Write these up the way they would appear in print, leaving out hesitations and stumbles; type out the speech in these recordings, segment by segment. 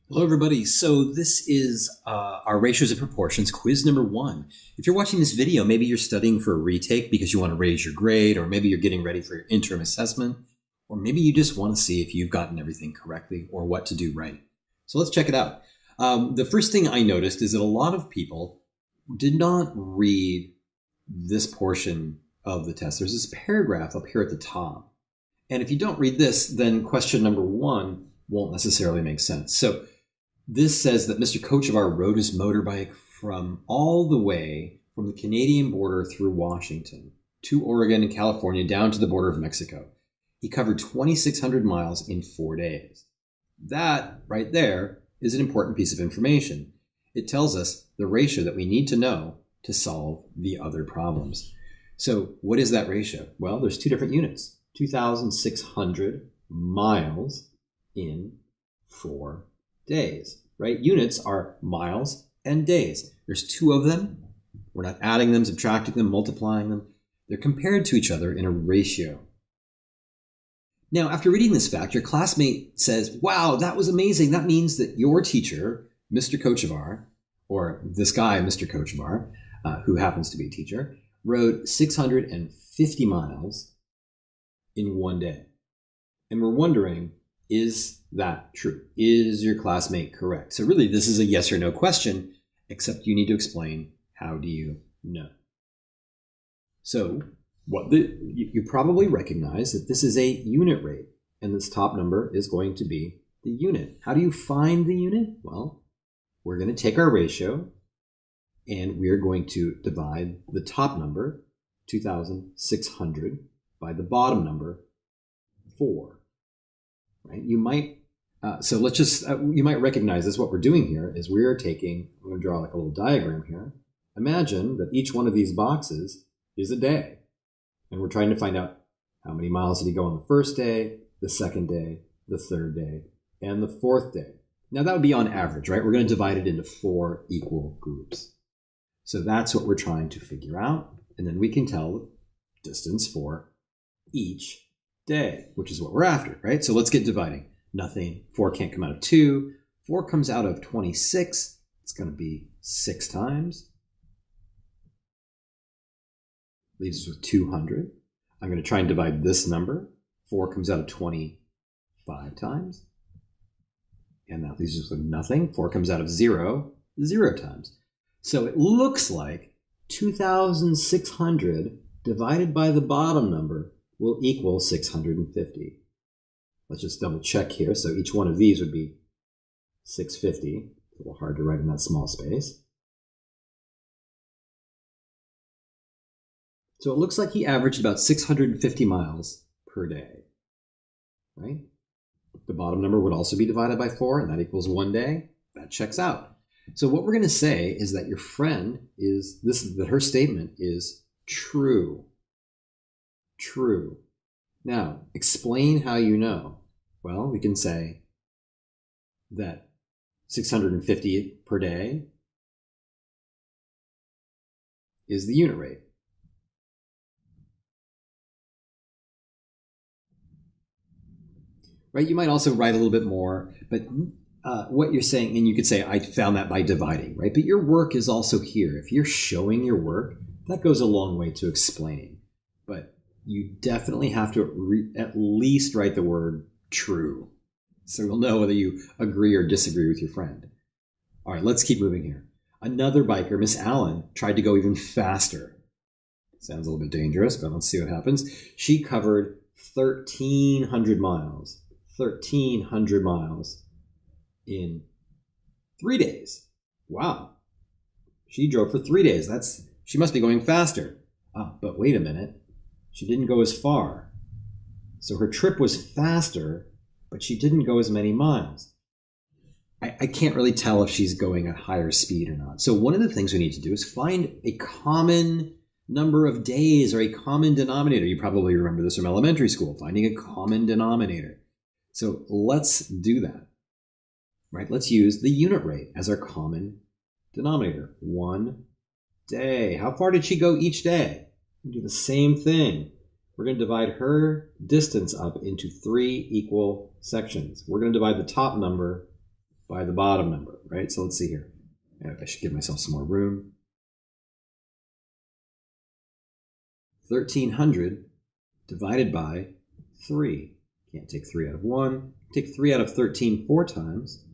Hello, everybody. So this is our ratios and proportions quiz number 1. If you're watching this video, maybe you're studying for a retake because you want to raise your grade, or maybe you're getting ready for your interim assessment, or maybe you just want to see if you've gotten everything correctly or what to do right. So let's check it out. The first thing I noticed is that a lot of people did not read this portion of the test. There's this paragraph up here at the top. And if you don't read this, then question number 1 won't necessarily make sense. So this says that Mr. Kochevar rode his motorbike from all the way from the Canadian border through Washington to Oregon and California down to the border of Mexico. He covered 2,600 miles in 4 days. That right there is an important piece of information. It tells us the ratio that we need to know to solve the other problems. So what is that ratio? Well, there's two different units. 2,600 miles in 4 days, right? Units are miles and days. There's two of them. We're not adding them, subtracting them, multiplying them. They're compared to each other in a ratio. Now, after reading this fact, your classmate says, wow, that was amazing. That means that your teacher, Mr. Kochevar, or this guy, Mr. Kochevar, who happens to be a teacher, rode 650 miles in 1 day. And we're wondering, is that true? Is your classmate correct? So really, this is a yes or no question, except you need to explain, how do you know? So you probably recognize that this is a unit rate, and this top number is going to be the unit. How do you find the unit? Well, we're going to take our ratio, and we're going to divide the top number, 2,600, by the bottom number, 4. Right? You might you might recognize this. What we're doing here is I'm going to draw like a little diagram here. Imagine that each one of these boxes is a day, and we're trying to find out how many miles did he go on the first day, the second day, the third day, and the fourth day. Now that would be on average, right? We're going to divide it into 4 equal groups. So that's what we're trying to figure out, and then we can tell the distance for each day, which is what we're after, right? So let's get dividing. Nothing. 4 can't come out of 2. 4 comes out of 26. It's going to be 6 times. Leaves us with 200. I'm going to try and divide this number. 4 comes out of 25 times. And that leaves us with nothing. 4 comes out of 0 times. So it looks like 2,600 divided by the bottom number will equal 650. Let's just double check here. So each one of these would be 650. A little hard to write in that small space. So it looks like he averaged about 650 miles per day, right? The bottom number would also be divided by 4, and that equals 1 day. That checks out. So what we're going to say is that your friend that her statement is true. True. Now, explain how you know. Well, we can say that 650 per day is the unit rate. Right? You might also write a little bit more, but what you're saying, and you could say, I found that by dividing, right? But your work is also here. If you're showing your work, that goes a long way to explaining. But you definitely have to at least write the word true, so you'll know whether you agree or disagree with your friend. All right, let's keep moving here. Another biker, Miss Allen, tried to go even faster. Sounds a little bit dangerous, but let's see what happens. She covered 1,300 miles. 1,300 miles in 3 days. Wow. She drove for 3 days. She must be going faster. But wait a minute. She didn't go as far. So her trip was faster, but she didn't go as many miles. I can't really tell if she's going at higher speed or not. So one of the things we need to do is find a common number of days or a common denominator. You probably remember this from elementary school, finding a common denominator. So let's do that, right? Let's use the unit rate as our common denominator. 1 day. How far did she go each day? We do the same thing. We're going to divide her distance up into 3 equal sections. We're going to divide the top number by the bottom number, right? So let's see here. I should give myself some more room. 1,300 divided by 3. Can't take 3 out of 1. Take 3 out of 13 4 times.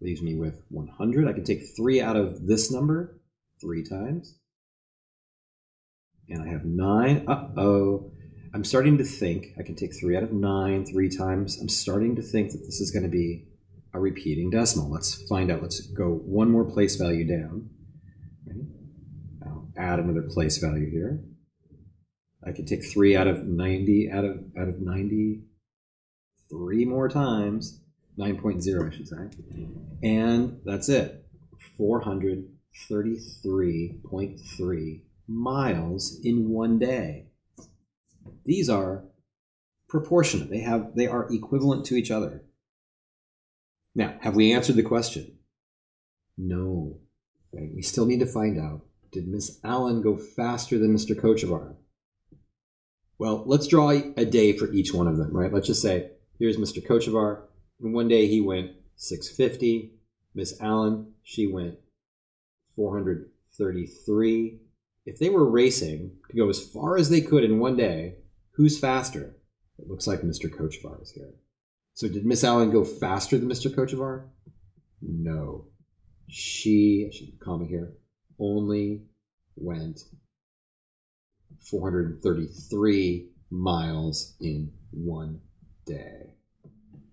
Leaves me with 100. I can take 3 out of this number 3 times. And I have 9. Uh-oh. I'm starting to think I can take 3 out of 9 3 times. I'm starting to think that this is going to be a repeating decimal. Let's find out. Let's go one more place value down. Right? I'll add another place value here. I can take 3 out of 90 out of 90 3 more times. 9.0, I should say. And that's it. 433.3 miles in one day. These are proportionate. They are equivalent to each other. Now, have we answered the question? No. Right? We still need to find out, did Miss Allen go faster than Mr. Kochevar? Well, let's draw a day for each one of them, right? Let's just say, here's Mr. Kochevar. And one day he went 650. Miss Allen, she went 433. If they were racing to go as far as they could in one day, who's faster? It looks like Mr. Kochevar is here. So did Miss Allen go faster than Mr. Kochevar? No. She, I should comma here, only went 433 miles in one day.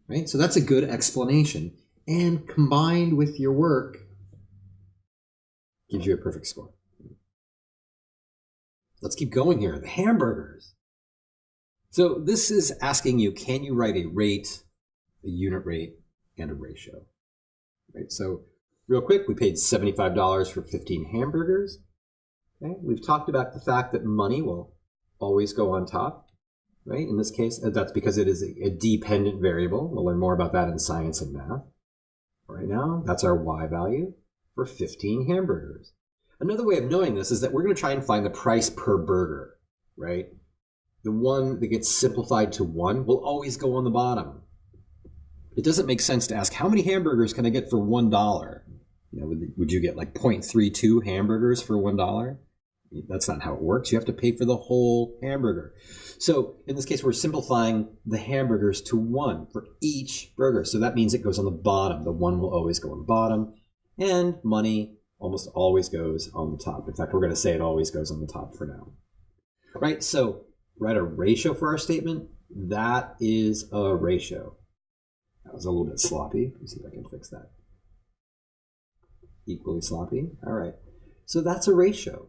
Right? So that's a good explanation. And combined with your work, gives you a perfect score. Let's keep going here. The hamburgers. So this is asking you, can you write a rate, a unit rate, and a ratio? Right? So real quick, we paid $75 for 15 hamburgers. Okay? We've talked about the fact that money will always go on top. Right? In this case, that's because it is a dependent variable. We'll learn more about that in science and math. Right now, that's our Y value for 15 hamburgers. Another way of knowing this is that we're going to try and find the price per burger, right? The one that gets simplified to 1 will always go on the bottom. It doesn't make sense to ask, how many hamburgers can I get for $1? You know, would you get like 0.32 hamburgers for $1? That's not how it works. You have to pay for the whole hamburger. So in this case, we're simplifying the hamburgers to 1 for each burger. So that means it goes on the bottom. The 1 will always go on the bottom. And money almost always goes on the top. In fact, we're going to say it always goes on the top for now. Right? So write a ratio for our statement. That is a ratio. That was a little bit sloppy. Let's see if I can fix that. Equally sloppy. All right. So that's a ratio.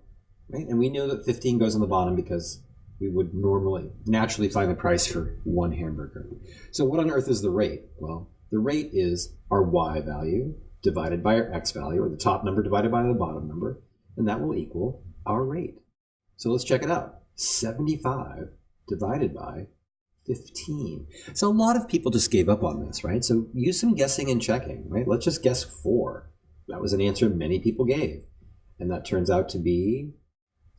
Right? And we know that 15 goes on the bottom because we would naturally find the price for 1 hamburger. So what on earth is the rate? Well, the rate is our Y value divided by our X value, or the top number divided by the bottom number, and that will equal our rate. So let's check it out. 75 divided by 15. So a lot of people just gave up on this, right? So use some guessing and checking, right? Let's just guess 4. That was an answer many people gave. And that turns out to be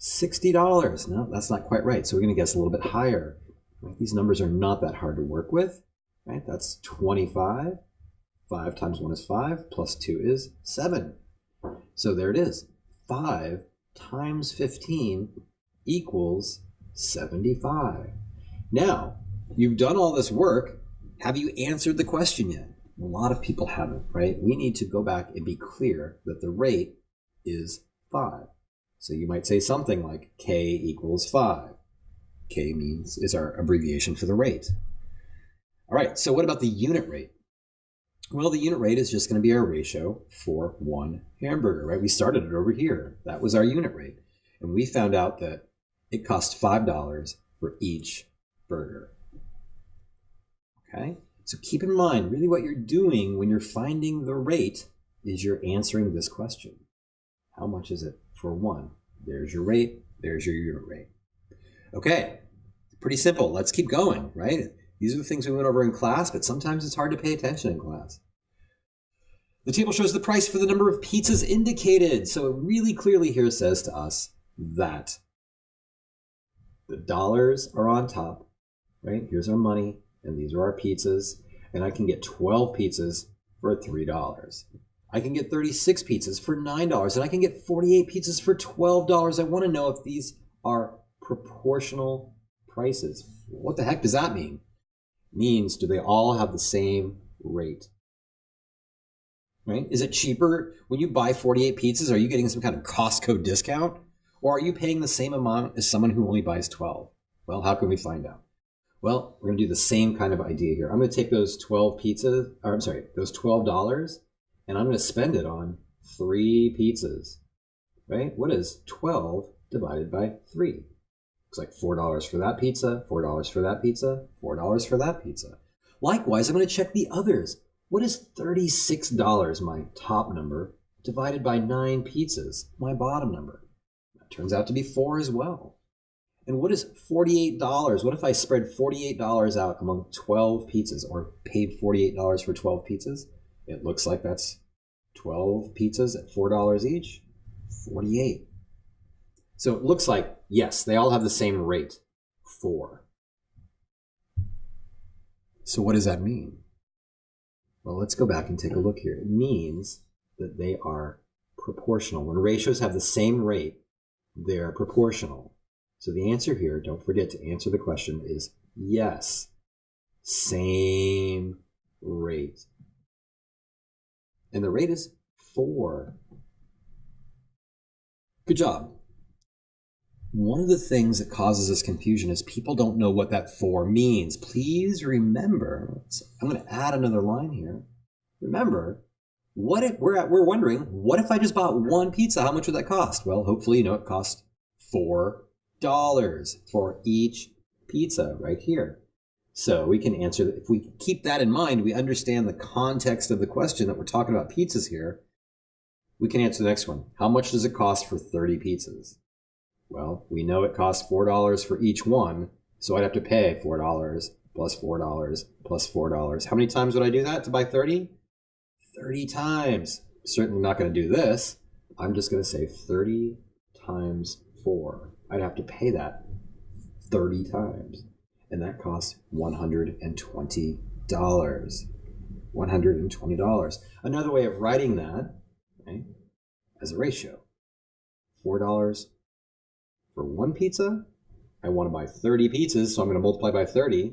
$60. No, that's not quite right. So we're going to guess a little bit higher. Right? These numbers are not that hard to work with. Right? That's 25. 5 times 1 is 5, plus 2 is 7. So there it is. 5 times 15 equals 75. Now, you've done all this work. Have you answered the question yet? A lot of people haven't, right? We need to go back and be clear that the rate is 5. So you might say something like K equals 5. K is our abbreviation for the rate. All right, so what about the unit rate? Well, the unit rate is just going to be our ratio for 1 hamburger, right? We started it over here. That was our unit rate. And we found out that it cost $5 for each burger. Okay, so keep in mind, really what you're doing when you're finding the rate is you're answering this question. How much is it for 1? There's your rate. There's your unit rate. Okay, pretty simple. Let's keep going, right? These are the things we went over in class, but sometimes it's hard to pay attention in class. The table shows the price for the number of pizzas indicated. So it really clearly here says to us that the dollars are on top, right? Here's our money, and these are our pizzas. And I can get 12 pizzas for $3. I can get 36 pizzas for $9, and I can get 48 pizzas for $12. I want to know if these are proportional prices. What the heck does that mean? It means, do they all have the same rate? Right? Is it cheaper when you buy 48 pizzas? Are you getting some kind of Costco discount? Or are you paying the same amount as someone who only buys 12? Well, how can we find out? Well, we're going to do the same kind of idea here. I'm going to take those 12 pizzas, or I'm sorry, those $12, and I'm going to spend it on 3 pizzas, right? What is 12 divided by 3? Looks like $4 for that pizza, $4 for that pizza, $4 for that pizza. Likewise, I'm going to check the others. What is $36, my top number, divided by 9 pizzas, my bottom number? That turns out to be 4 as well. And what is $48? What if I spread $48 out among 12 pizzas, or paid $48 for 12 pizzas? It looks like that's 12 pizzas at $4 each, 48. So it looks like, yes, they all have the same rate, 4. So what does that mean? Well, let's go back and take a look here. It means that they are proportional. When ratios have the same rate, they're proportional. So the answer here, don't forget to answer the question, is yes, same rate. And the rate is 4. Good job. One of the things that causes us confusion is people don't know what that 4 means. Please remember, I'm going to add another line here. Remember, what if we're wondering, what if I just bought 1 pizza? How much would that cost? Well, hopefully you know it cost $4 for each pizza right here. So we can answer that. If we keep that in mind, we understand the context of the question that we're talking about pizzas here. We can answer the next one. How much does it cost for 30 pizzas? Well, we know it costs $4 for each one, so I'd have to pay $4 plus $4 plus $4. How many times would I do that to buy 30? 30 times. Certainly not going to do this. I'm just going to say 30 times 4. I'd have to pay that 30 times. And that costs $120. $120. Another way of writing that, okay, as a ratio. $4 for 1 pizza. I want to buy 30 pizzas, so I'm going to multiply by 30.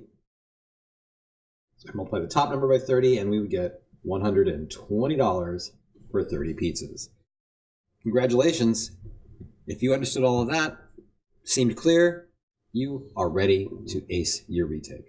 So I multiply the top number by 30, and we would get $120 for 30 pizzas. Congratulations. If you understood all of that, seemed clear, you are ready to ace your retake.